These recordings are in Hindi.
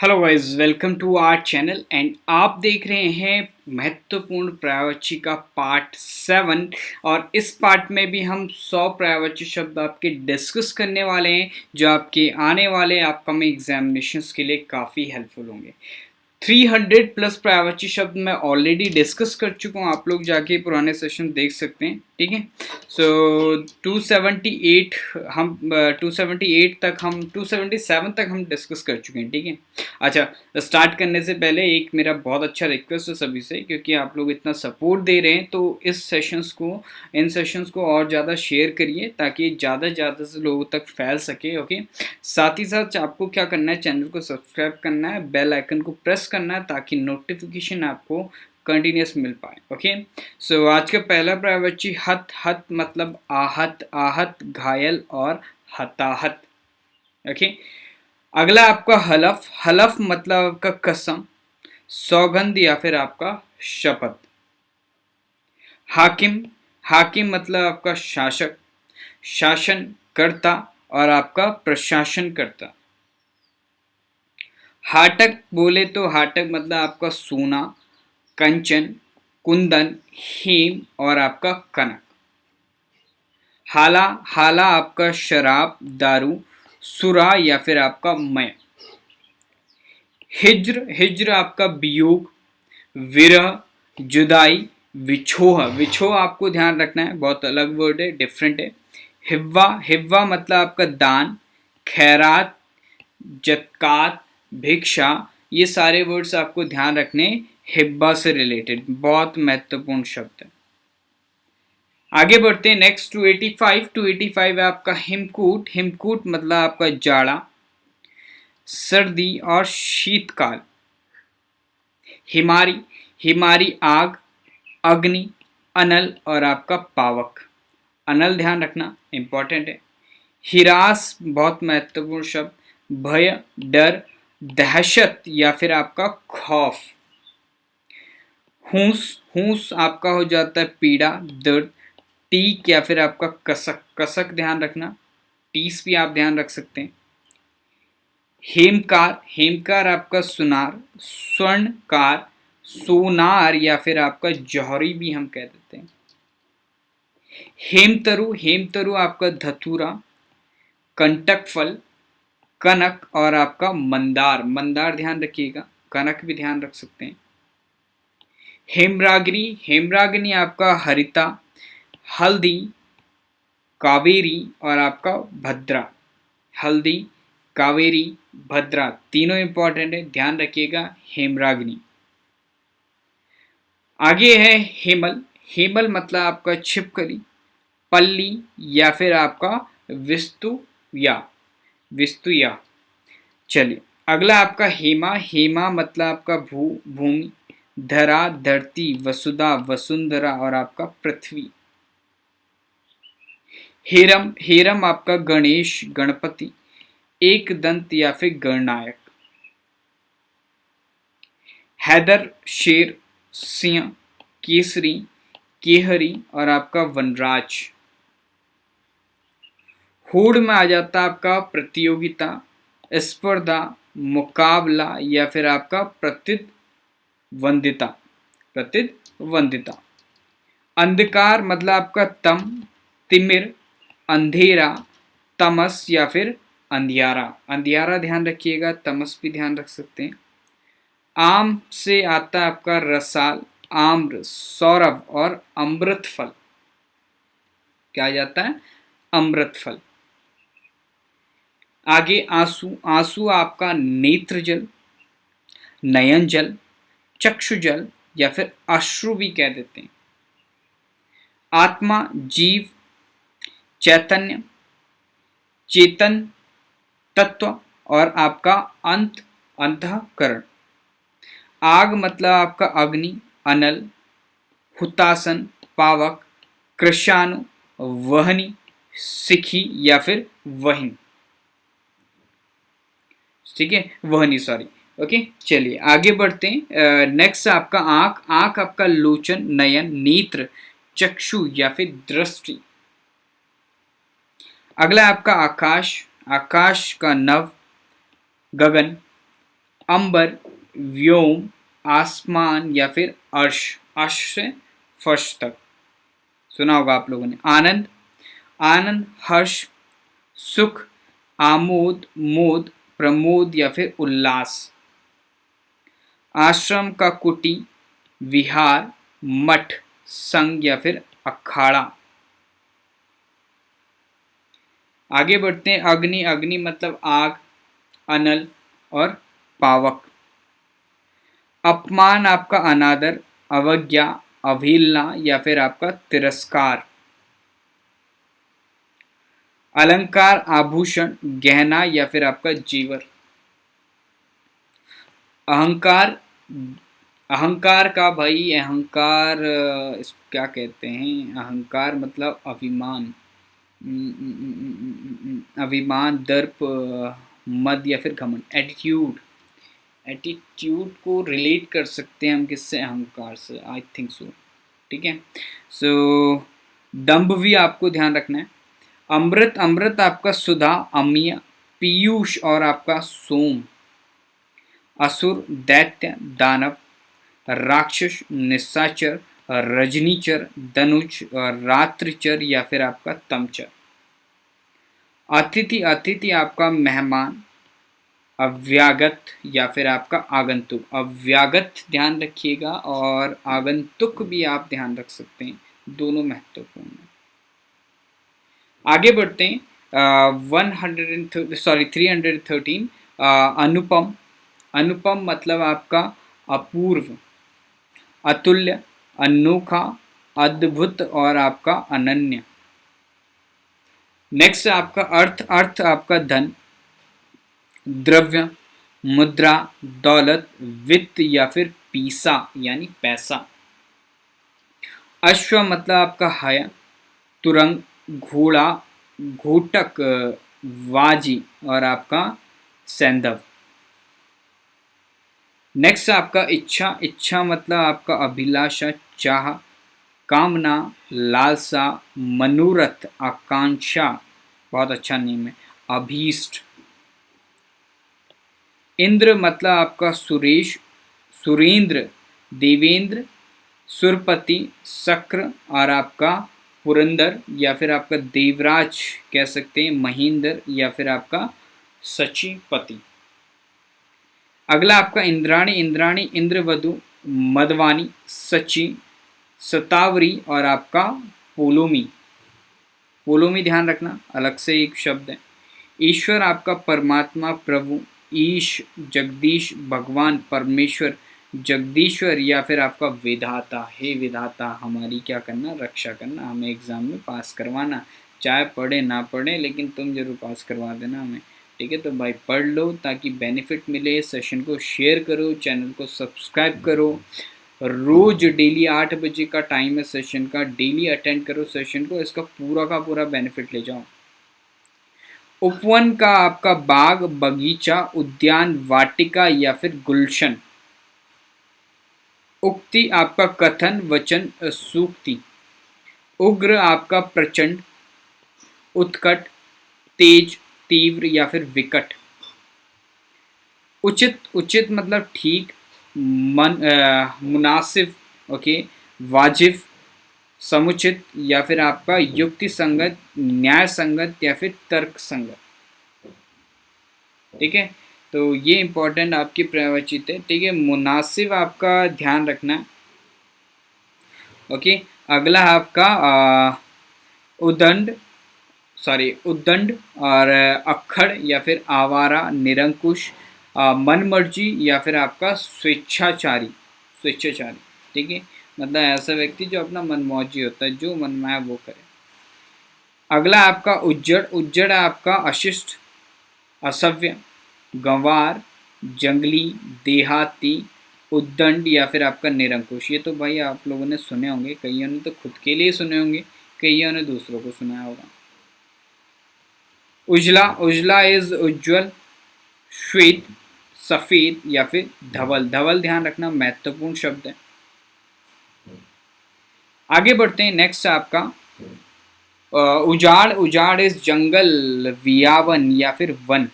Hello guys, welcome to our channel and आप देख रहे हैं महत्वपूर्ण पर्यायवाची का पार्ट 7। और इस पार्ट में भी हम 100 पर्यायवाची शब्द आपके डिस्कस करने वाले हैं जो आपके आने वाले अपकमिंग एग्जामिनेशंस के लिए काफ़ी हेल्पफुल होंगे। 300 प्लस पर्यायवाची शब्द मैं ऑलरेडी डिस्कस कर चुका हूँ, आप लोग जाके पुराने सेशन देख सकते हैं। ठीक है, सो 278 हम 278 तक हम 277 तक हम डिस्कस कर चुके हैं। ठीक है, अच्छा, स्टार्ट करने से पहले एक मेरा बहुत अच्छा रिक्वेस्ट है सभी से, क्योंकि आप लोग इतना सपोर्ट दे रहे हैं तो इन सेशंस को और ज़्यादा शेयर करिए ताकि ज़्यादा से लोगों तक फैल सके। ओके, साथ ही साथ आपको क्या करना है, चैनल को सब्सक्राइब करना है, बेल आइकन को प्रेस करना है ताकि नोटिफिकेशन आपको कंटिन्यूस मिल पाए। ओके, सो आज का पहला पर्यायवाची हत। हत मतलब आहत, आहत घायल और हताहत। ओके, अगला आपका हलफ। हलफ मतलब आपका कसम, सौगंध या फिर आपका शपथ। हाकिम। हाकिम मतलब आपका शासक, शासन करता और आपका प्रशासन करता। हाटक बोले तो हाटक मतलब आपका सोना, कंचन, कुंदन, हेम और आपका कनक। हाला। हाला आपका शराब, दारू, सुरा या फिर आपका मय। हिज्र। हिज्र आपका वियोग, विरह, जुदाई, विछोह। विछोह आपको ध्यान रखना है, बहुत अलग वर्ड है, डिफरेंट है। हिब्वा। हिब्वा मतलब आपका दान, खैरात, जत्कात, भिक्षा। ये सारे वर्ड्स आपको ध्यान रखने, हिब्बा से रिलेटेड बहुत महत्वपूर्ण शब्द है। आगे बढ़ते हैं नेक्स्ट 285। 285 है आपका हिमकूट। हिमकूट मतलब आपका जाड़ा, सर्दी और शीतकाल। हिमारी। हिमारी आग, अग्नि, अनल और आपका पावक। अनल ध्यान रखना, इंपॉर्टेंट है। हिरास बहुत महत्वपूर्ण शब्द, भय, डर, दहशत या फिर आपका खौफ। हूस। हूस आपका हो जाता है पीड़ा, दर्द। टीक या फिर आपका कसक। कसक ध्यान रखना, टीस भी आप ध्यान रख सकते हैं। हेमकार। हेमकार आपका सुनार, स्वर्णकार, सोनार या फिर आपका जौहरी भी हम कह देते हैं। हेमतरु। हेमतरु आपका धतूरा, कंटक फल, कनक और आपका मंदार। मंदार ध्यान रखिएगा, कनक भी ध्यान रख सकते हैं। हेमरागिनी। हेमरागिनी आपका हरिता, हल्दी, कावेरी और आपका भद्रा। हल्दी, कावेरी, भद्रा तीनों इंपॉर्टेंट है, ध्यान रखिएगा। हेमरागिनी। आगे है हेमल। हेमल मतलब आपका छिपकली, पल्ली या फिर आपका विस्तु या विस्तुया। चलिए, अगला आपका हेमा। हेमा मतलब आपका भूमि, धरा, धरती, वसुधा, वसुंधरा और आपका पृथ्वी। हेरम। हेरम आपका गणेश, गणपति, एक दंत या फिर गणनायक। हैदर शेर, सिंह, केसरी, केहरी और आपका वनराज। होड़ में आ जाता आपका प्रतियोगिता, स्पर्धा, मुकाबला या फिर आपका प्रतिद्वंदिता। प्रतिद्वंदिता। अंधकार मतलब आपका तम, तिमिर, अंधेरा, तमस या फिर अंधियारा। अंधियारा ध्यान रखिएगा, तमस भी ध्यान रख सकते हैं। आम से आता है आपका रसाल, आम्र, सौरभ और अमृत फल। क्या आ जाता है? अमृत फल। आगे आंसू। आंसू आपका नेत्र जल, नयन जल, चक्षु जल या फिर अश्रु भी कह देते हैं। आत्मा, जीव, चैतन्य, चेतन तत्व और आपका अंत, अंतःकरण। आग मतलब आपका अग्नि, अनल, हुतासन, पावक, कृशाणु, वहनी, सिखी या फिर वहिन। ठीक है, वहनी, सॉरी। ओके, चलिए आगे बढ़ते हैं। नेक्स्ट आपका आंख। आंख आपका लोचन, नयन, नेत्र, चक्षु या फिर दृष्टि। अगला आपका आकाश। आकाश का नभ, गगन, अंबर, व्योम, आसमान या फिर अर्श, अर्श से फर्श तक सुना होगा आप लोगों ने। आनंद, आनंद, हर्ष, सुख, आमोद, मोद, प्रमोद या फिर उल्लास। आश्रम का कुटी, विहार, मठ, संघ या फिर अखाड़ा। आगे बढ़ते हैं। अग्नि, अग्नि मतलब आग, अनल और पावक। अपमान आपका अनादर, अवज्ञा, अवहेलना या फिर आपका तिरस्कार। अलंकार, आभूषण, गहना या फिर आपका जीवर। अहंकार, अहंकार का भाई अहंकार इसको क्या कहते हैं? अहंकार मतलब अभिमान, अभिमान, दर्प, मद या फिर घमंड। एटीट्यूड, एटीट्यूड को रिलेट कर सकते हैं हम किससे? अहंकार से, आई थिंक सो। ठीक है। सो दंभ भी आपको ध्यान रखना है। अमृत, अमृत आपका सुधा, अमीय, पीयूष और आपका सोम। असुर, दैत्य, दानव, राक्षस, निशाचर, रजनीचर, धनुष, रात्रिचर या फिर आपका तमचर। अतिथि, अतिथि आपका मेहमान, अव्यागत या फिर आपका आगंतुक। अव्यागत ध्यान रखिएगा और आगंतुक भी आप ध्यान रख सकते हैं, दोनों महत्वपूर्ण हैं। आगे बढ़ते हैं। 313 अनुपम, अनुपम मतलब आपका अपूर्व, अतुल्य, अनोखा, अद्भुत और आपका अनन्य। नेक्स्ट आपका अर्थ, अर्थ आपका धन, द्रव्य, मुद्रा, दौलत, वित्त या फिर पीसा यानी पैसा। अश्व मतलब आपका हया, तुरंग, घोड़ा, घोटक, वाजी और आपका सैंधव। नेक्स्ट आपका इच्छा, इच्छा मतलब आपका अभिलाषा, चाह, कामना, लालसा, मनोरथ, आकांक्षा, बहुत अच्छा नेम है, अभीष्ट। इंद्र मतलब आपका सुरेश, सुरेंद्र, देवेंद्र, सुरपति, शक्र और आपका पुरंदर या फिर आपका देवराज कह सकते हैं, महेंद्र या फिर आपका सचिपति। अगला आपका इंद्राणी, इंद्राणी, इंद्रवधु, मदवानी, सची, सतावरी और आपका पोलोमी। पोलोमी ध्यान रखना, अलग से एक शब्द है। ईश्वर आपका परमात्मा, प्रभु, ईश, जगदीश, भगवान, परमेश्वर, जगदीश्वर या फिर आपका विधाता। हे विधाता, हमारी क्या करना? रक्षा करना, हमें एग्जाम में पास करवाना, चाहे पढ़े ना पढ़े लेकिन तुम जरूर पास करवा देना हमें। ठीक है, तो भाई पढ़ लो ताकि बेनिफिट मिले। सेशन को शेयर करो, चैनल को सब्सक्राइब करो। रोज डेली 8 बजे का टाइम है सेशन का, डेली अटेंड करो सेशन को, इसका पूरा का पूरा बेनिफिट ले जाओ। उपवन का आपका बाग, बगीचा, उद्यान, वाटिका या फिर गुलशन। उक्ति आपका कथन, वचन, सूक्ति। उग्र आपका प्रचंड, उत्कट, तेज, तीव्र या फिर विकट। उचित, उचित मतलब ठीक, मुनासिब, ओके, वाजिब, समुचित या फिर आपका युक्ति संगत, न्याय संगत या फिर तर्क संगत। ठीक है, तो ये इंपॉर्टेंट आपकी प्रवचित है। ठीक है, मुनासिब आपका ध्यान रखना। ओके, अगला आपका उदंड, उद्दंड और अक्खड़ या फिर आवारा, निरंकुश, मनमर्जी या फिर आपका स्वेच्छाचारी, स्वेच्छाचारी। ठीक है, मतलब ऐसा व्यक्ति जो अपना मनमौजी होता है, जो मन में है वो करे। अगला आपका उज्जड़, उज्जड़ आपका अशिष्ट, असभ्य, गंवार, जंगली, देहाती, उद्दंड या फिर आपका निरंकुश। ये तो भाई आप लोगों ने सुने होंगे, कईयों ने तो खुद के लिए सुने होंगे, कईयों ने दूसरों को सुनाया होगा। उजला, उजला इज उज्जवल, श्वेत, सफेद या फिर धवल। धवल ध्यान रखना, महत्वपूर्ण शब्द है। आगे बढ़ते हैं। नेक्स्ट आपका उजाड़, उजाड़ इज जंगल, वियावन या फिर वन।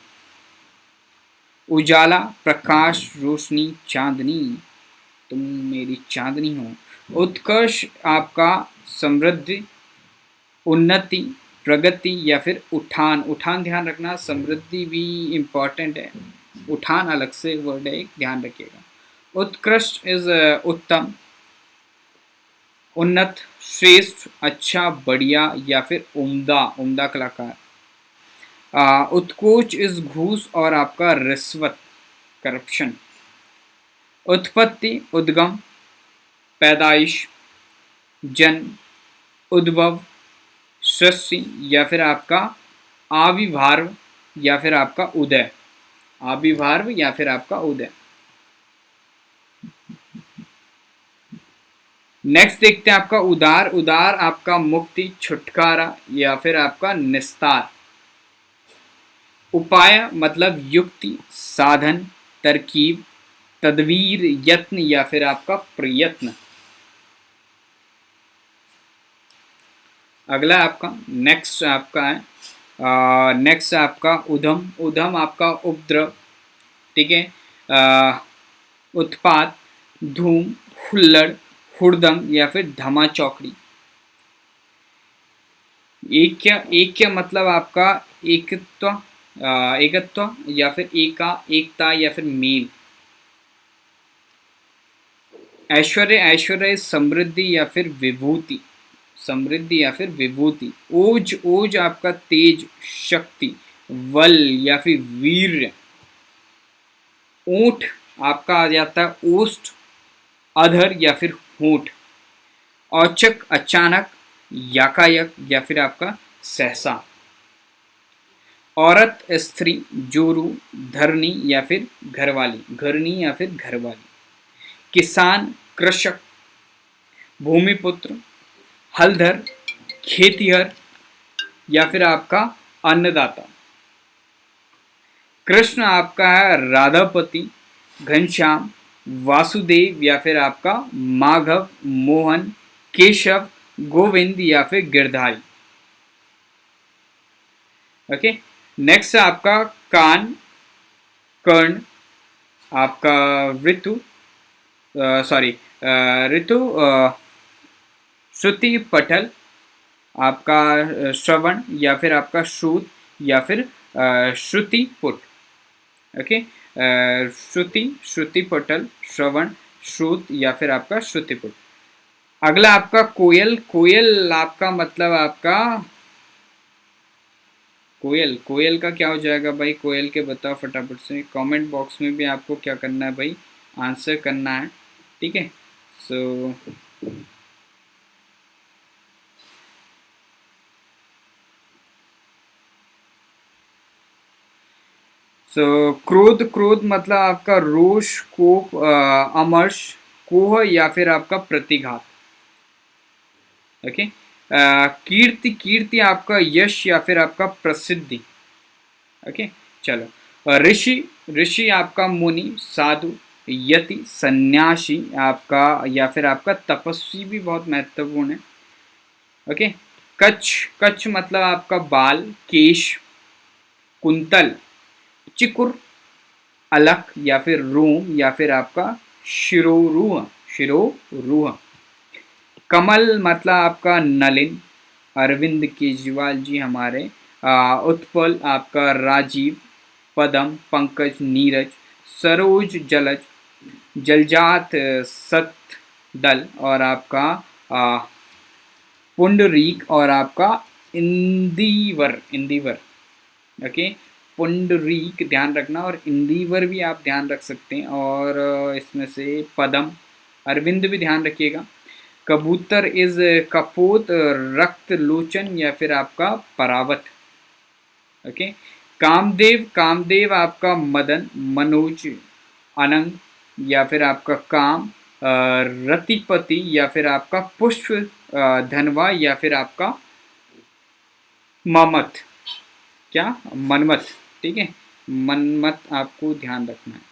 उजाला, प्रकाश, रोशनी, चांदनी, तुम मेरी चांदनी हो। उत्कर्ष आपका समृद्धि, उन्नति, प्रगति या फिर उठान। उठान ध्यान रखना, समृद्धि भी इम्पॉर्टेंट है, उठान अलग से वर्ड है, एक ध्यान रखिएगा। उत्कृष्ट इज उत्तम, उन्नत, श्रेष्ठ, अच्छा, बढ़िया या फिर उम्दा, उम्दा कलाकार। उत्कोच इज घूस और आपका रिश्वत, करप्शन। उत्पत्ति, उद्गम, पैदाइश, जन्म, उद्भव, सृष्टि या फिर आपका आविर्भाव या फिर आपका उदय, आविर्भाव या फिर आपका उदय। नेक्स्ट देखते हैं आपका उदार। उदार आपका मुक्ति, छुटकारा या फिर आपका निस्तार। उपाय मतलब युक्ति, साधन, तरकीब, तदवीर, यत्न या फिर आपका प्रयत्न। अगला आपका नेक्स्ट आपका है नेक्स्ट आपका उधम। उधम आपका उपद्रव, ठीक है, उत्पात, धूम, हुल्लड़, हुड़दंग या फिर धमा चौकड़ी। ऐक्य मतलब आपका एकत्व, एकत्व या फिर एकता या फिर मेल। ऐश्वर्य, ऐश्वर्य समृद्धि या फिर विभूति, समृद्धि या फिर विभूति। ओज, ओज आपका तेज, शक्ति, बल या फिर वीर्य। ऊंट आपका आ जाता है ओष्ठ, अधर या फिर होंठ। औचक, अचानक, याकायक या फिर आपका सहसा। औरत, स्त्री, जोरू, धरनी या फिर घरवाली, घरनी या फिर घरवाली। किसान, कृषक, भूमिपुत्र, हलधर, खेतिहर या फिर आपका अन्नदाता। कृष्ण आपका है राधापति, घनश्याम, वासुदेव या फिर आपका माधव, मोहन, केशव, गोविंद या फिर गिरधारी। ओके, नेक्स्ट है आपका कान, कर्ण, आपका ऋतु, सॉरी ऋतु, श्रुति, पटल, आपका श्रवण या फिर आपका श्रुत या फिर श्रुति पुट। ओके, श्रुति, श्रुति पटल, श्रवण, श्रुत या फिर आपका श्रुतिपुट। अगला आपका कोयल। कोयल आपका मतलब आपका कोयल, कोयल का क्या हो जाएगा भाई, कोयल के बताओ फटाफट से कमेंट बॉक्स में भी आपको क्या करना है भाई, आंसर करना है, ठीक है। सो क्रोध, क्रोध मतलब आपका रोष, कोप, अमर्ष, कोह या फिर आपका प्रतिघात। ओके, कीर्ति, कीर्ति आपका यश या फिर आपका प्रसिद्धि। ओके, चलो। ऋषि, ऋषि आपका मुनि, साधु, यति, सन्यासी आपका या फिर आपका तपस्वी भी बहुत महत्वपूर्ण है। ओके, कच्छ, कच्छ मतलब आपका बाल, केश, कुंतल, चिकुर, अलक या फिर रोम या फिर आपका शिरोरूह, शिरोरूह। कमल मतलब आपका नलिन, अरविंद केजरीवाल जी हमारे। उत्पल आपका राजीव, पदम, पंकज, नीरज, सरोज, जलज, जलजात, सत, दल और आपका पुंडरीक और आपका इंदिवर, इंदिवर। ओके, पुंडरीक ध्यान रखना और इंदिवर भी आप ध्यान रख सकते हैं, और इसमें से पदम, अरविंद भी ध्यान रखिएगा। कबूतर इज कपोत, रक्त लोचन या फिर आपका परावत। ओके, कामदेव, कामदेव आपका मदन, मनोज, अनंग या फिर आपका काम, रतिपति या फिर आपका पुष्प, धनवा या फिर आपका ममत, क्या मनमत, ठीक है, मनमत आपको ध्यान रखना है।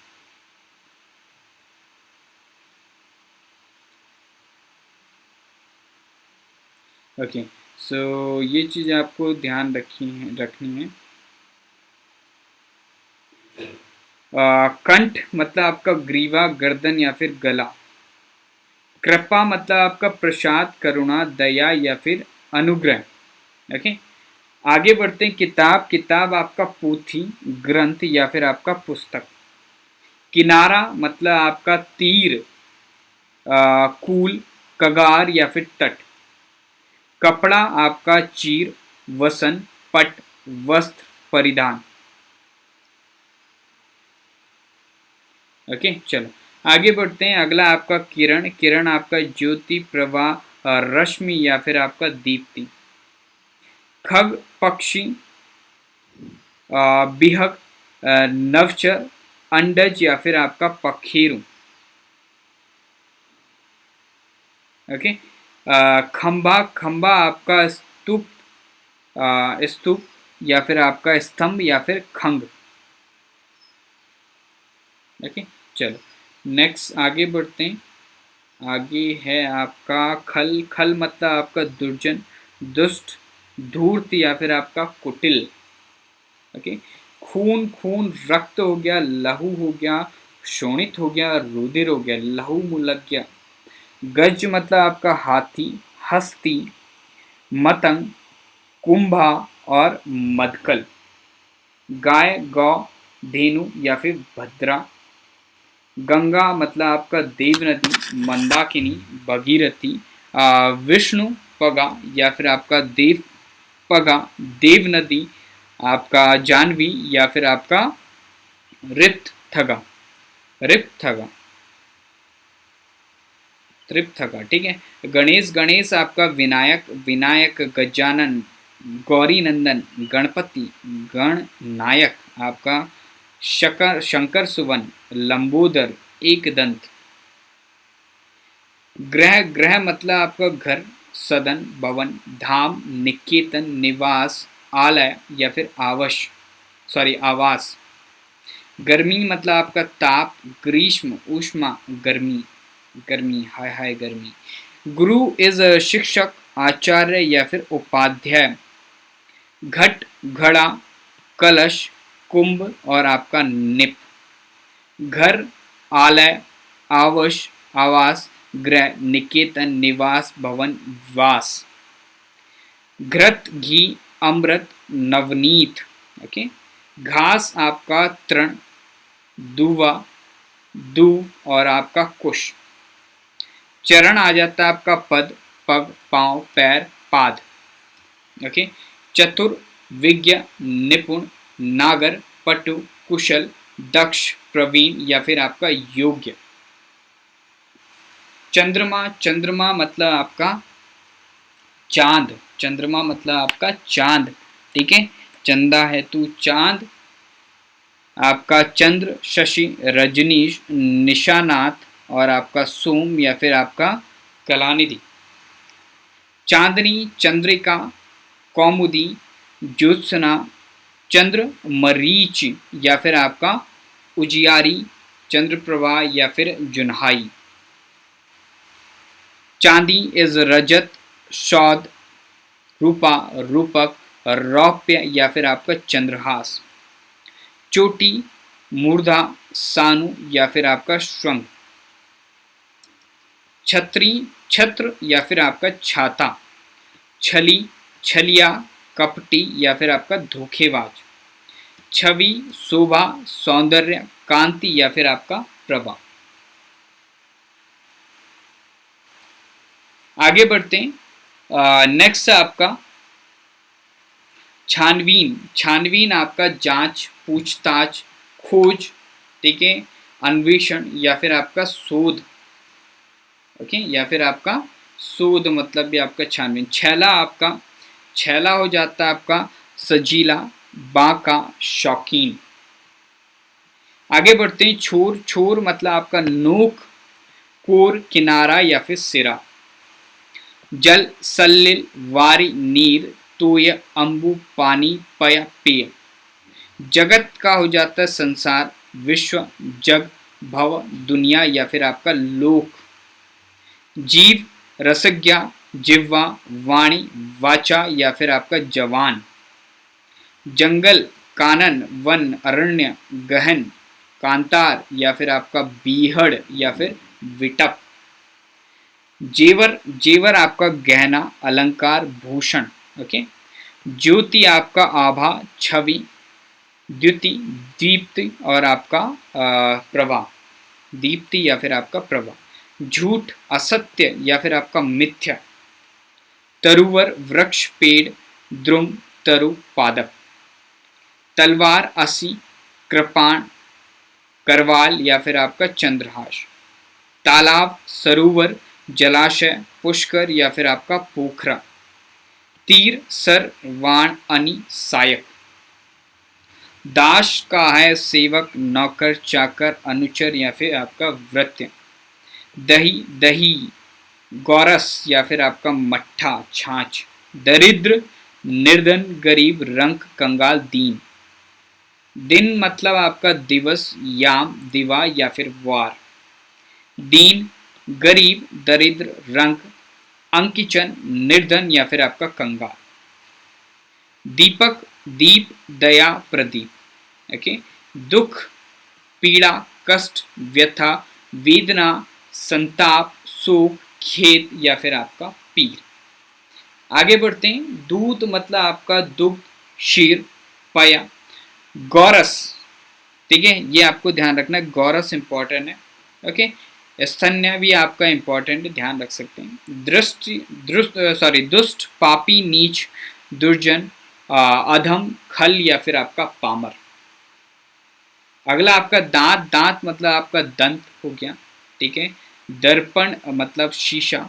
ओके, सो ये चीज़ आपको ध्यान रखनी है। कंठ मतलब आपका ग्रीवा, गर्दन या फिर गला। कृपा मतलब आपका प्रसाद, करुणा, दया या फिर अनुग्रह। ओके, आगे बढ़ते हैं। किताब, किताब आपका पोथी, ग्रंथ या फिर आपका पुस्तक। किनारा मतलब आपका तीर, कूल, कगार या फिर तट। कपड़ा आपका चीर, वसन, पट, वस्त्र, परिधान। ओके, चलो आगे बढ़ते हैं। अगला आपका किरण, किरण आपका ज्योति, प्रवाह, रश्मि या फिर आपका दीप्ति। खग पक्षी, बिहक, नवचर, अंडज या फिर आपका पखेरु। ओके, खंबा, खंबा आपका स्तूप, स्तूप या फिर आपका स्तंभ या फिर खंग। ओके, चलो नेक्स्ट आगे बढ़ते हैं। आगे है आपका खल, खल मतलब आपका दुर्जन, दुष्ट, धूर्त या फिर आपका कुटिल। ओके, खून, खून रक्त हो गया, लहू हो गया, शोणित हो गया, रुधिर हो गया, लहू मुलक गया। गज मतलब आपका हाथी, हस्ती, मतंग, कुंभा और मदकल। गाय, गौ, धेनु या फिर भद्रा। गंगा मतलब आपका देव नदी, मंदाकिनी, भगीरथी, विष्णु पगा या फिर आपका देव पगा, देव नदी, आपका जानवी या फिर आपका रिप्थगा, रिप्थगा, त्रिप्थगा। ठीक है। गणेश, गणेश आपका विनायक, विनायक, गजानन, गौरी नंदन, गणपति, गण नायक आपका शकर, शंकर सुवन, लंबोदर, एक दंत। ग्रह, ग्रह मतलब आपका घर, सदन, भवन, धाम, निकेतन, निवास, आलय या फिर आवास। गर्मी मतलब आपका ताप, ग्रीष्म, ऊष्मा, गर्मी, गर्मी, हाय हाय गर्मी। गुरु इज शिक्षक, आचार्य या फिर उपाध्याय। घट, घड़ा, कलश, कुंभ और आपका निप। घर, आलय, आवश, आवास, गृह, निकेतन, निवास, भवन, वास। घृत, घी, अमृत, नवनीत। ओके, घास आपका तृण, दुवा, दूव और आपका कुश। चरण आ जाता है आपका पद, पग, पांव, पैर, पाद। ओके, चतुर, विज्ञ, निपुण, नागर, पटु, कुशल, दक्ष, प्रवीण या फिर आपका योग्य। चंद्रमा, चंद्रमा मतलब आपका चांद, चंद्रमा मतलब आपका चांद। ठीक है, चंदा है तू चांद। आपका चंद्र, शशि, रजनीश, निशानाथ और आपका सोम या फिर आपका कलानिधि। चांदनी, चंद्रिका, कौमुदी, ज्योत्सना, चंद्र मरीच या फिर आपका उजियारी, चंद्रप्रभा या फिर जुन्हाई। चांदी इज रजत, शौद, रूपा, रूपक, रौप्य या फिर आपका चंद्रहास। चोटी, मूर्धा, सानु या फिर आपका श्रृंग। छत्री, छत्र या फिर आपका छाता। छली, छलिया, कपटी या फिर आपका धोखेबाज। छवि, शोभा, सौंदर्य, कांति या फिर आपका प्रभा। आगे बढ़ते हैं। नेक्स्ट आपका छानबीन, छानबीन आपका जांच, पूछताछ, खोज, ठीक है, अन्वेषण या फिर आपका शोध। ओके, या फिर आपका शोध मतलब भी आपका छानबीन। छैला, आपका छैला हो जाता है आपका सजीला, बांका, शौकीन। आगे बढ़ते हैं। छोर, छोर मतलब आपका नोक, कोर, किनारा या फिर सिरा। जल, सलिल, वारी, नीर, तोय, अंबु, पानी, पय, पेय। जगत का हो जाता है संसार, विश्व, जग, भव, दुनिया या फिर आपका लोक। जीव, रसज्ञा, जिह्वा, वाणी, वाचा या फिर आपका जवान। जंगल, कानन, वन, अरण्य, गहन, कांतार या फिर आपका बीहड़ या फिर विटप। जेवर, जेवर आपका गहना, अलंकार, भूषण। ओके। ज्योति आपका आभा, छवि, द्युति, दीप्ति और आपका प्रभा, दीप्ति या फिर आपका प्रभा। झूठ, असत्य या फिर आपका मिथ्या। तरुवर, वृक्ष, पेड़, द्रुम, तरु, पादप। तलवार, असी, कृपाण, करवाल या फिर आपका चंद्रहास। तालाब, सरोवर, जलाशय, पुष्कर या फिर आपका पोखरा। तीर, सर, वाण, अनी, सायक। दास का है सेवक, नौकर, चाकर, अनुचर या फिर आपका वृत्य। दही, दही, गौरस या फिर आपका मट्ठा, छाछ। दरिद्र, निर्धन, गरीब, रंक, कंगाल, दीन। दिन मतलब आपका दिवस, याम, दिवा या फिर वार। दीन, गरीब, दरिद्र, रंक, अंकिचन, निर्धन या फिर आपका कंगाल। दीपक, दीप, दया, प्रदीप। ओके। दुख, पीड़ा, कष्ट, व्यथा, वेदना, संताप, शोक, खेद या फिर आपका पीर। आगे बढ़ते हैं। दूध मतलब आपका दुग्ध, क्षीर, पया। गौरस, ठीक है, ये आपको ध्यान रखना है, गौरस इंपॉर्टेंट है। ओके। स्तन्य भी आपका इंपॉर्टेंट है, ध्यान रख सकते हैं। दुष्ट, पापी, नीच, दुर्जन, अधम, खल या फिर आपका पामर। अगला आपका दांत, दांत मतलब आपका दंत हो गया, ठीक है। दर्पण मतलब शीशा,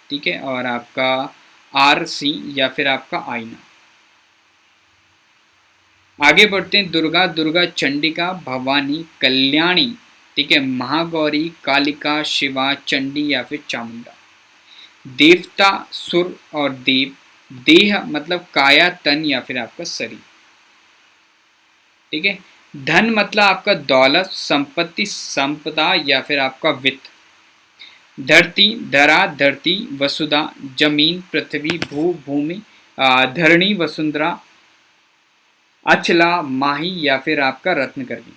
ठीक है, और आपका आरसी या फिर आपका आईना। आगे बढ़ते हैं। दुर्गा, दुर्गा, चंडिका, भवानी, कल्याणी, ठीक है, महागौरी, कालिका, शिवा, चंडी या फिर चामुंडा। देवता, सुर और देव। देह मतलब काया, तन या फिर आपका शरीर, ठीक है। धन मतलब आपका दौलत, संपत्ति, संपदा या फिर आपका वित्त। धरती, धरा, धरती, वसुधा, जमीन, पृथ्वी, भू, भूमि, धरणी, वसुंधरा, अचला, माही या फिर आपका रत्नकर्मी।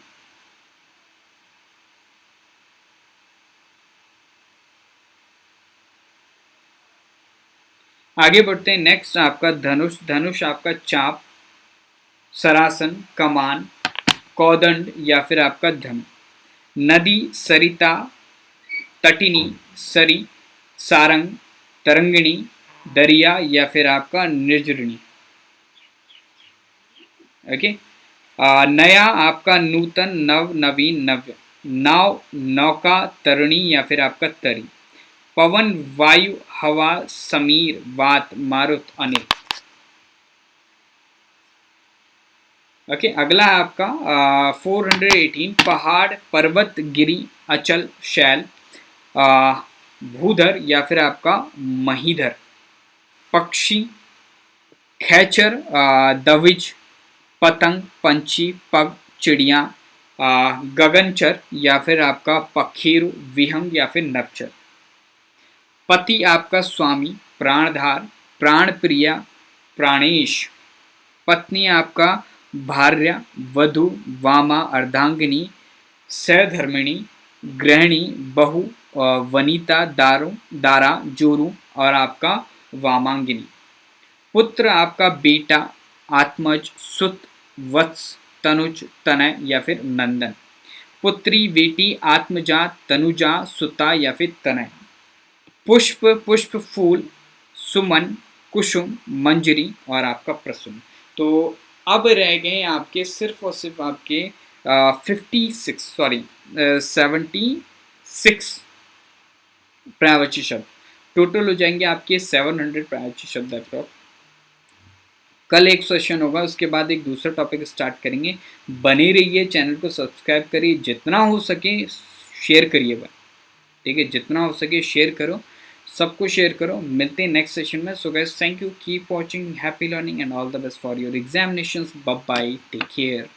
आगे बढ़ते हैं। नेक्स्ट आपका धनुष, धनुष आपका चाप, सरासन, कमान, कौदंड या फिर आपका धनु। नदी, सरिता, तटिनी, सरी, सारंग, तरंगिणी, दरिया या फिर आपका निर्जरणी। ओके। नया आपका नूतन, नव, नवीन, नव्य। नाव, नौका, तरणी या फिर आपका तरी। पवन, वायु, हवा, समीर, वात, मारुत, अनिल। ओके। अगला है आपका 418। पहाड़, पर्वत, गिरी, अचल, शैल, भूधर या फिर आपका महीधर। पक्षी, खैचर, दविज, पतंग, पंछी, पग, चिड़िया, गगनचर या फिर आपका पखेरु, विहंग या फिर नवचर। पति आपका स्वामी, प्राणधार, प्राणप्रिया, प्राणेश। पत्नी आपका भार्या, वधु, वामा, अर्धांगिनी, सहधर्मिणी, गृहिणी, बहु, वनिता, दारू, दारा, जोरू और आपका वामांगिनी। पुत्र आपका बेटा, आत्मज, सुत, वत्स, तनुज, तनय या फिर नंदन। पुत्री, बेटी, आत्मजा, तनुजा, सुता या फिर तनय। पुष्प, पुष्प, फूल, सुमन, कुसुम, मंजरी और आपका प्रसुम। तो अब रह गए आपके सिर्फ और सिर्फ आपके 76 पर्यायवाची शब्द। टोटल हो जाएंगे आपके 700 पर्यायवाची शब्द अप्रॉक्स। कल एक सेशन होगा, उसके बाद एक दूसरा टॉपिक स्टार्ट करेंगे। बने रहिए, चैनल को सब्सक्राइब करिए, जितना हो सके शेयर करिए, ठीक है, जितना हो सके शेयर करो, सबको शेयर करो। मिलते हैं नेक्स्ट सेशन में। So guys, thank you, keep watching, happy learning and all the best for your examinations. Bye bye, take care.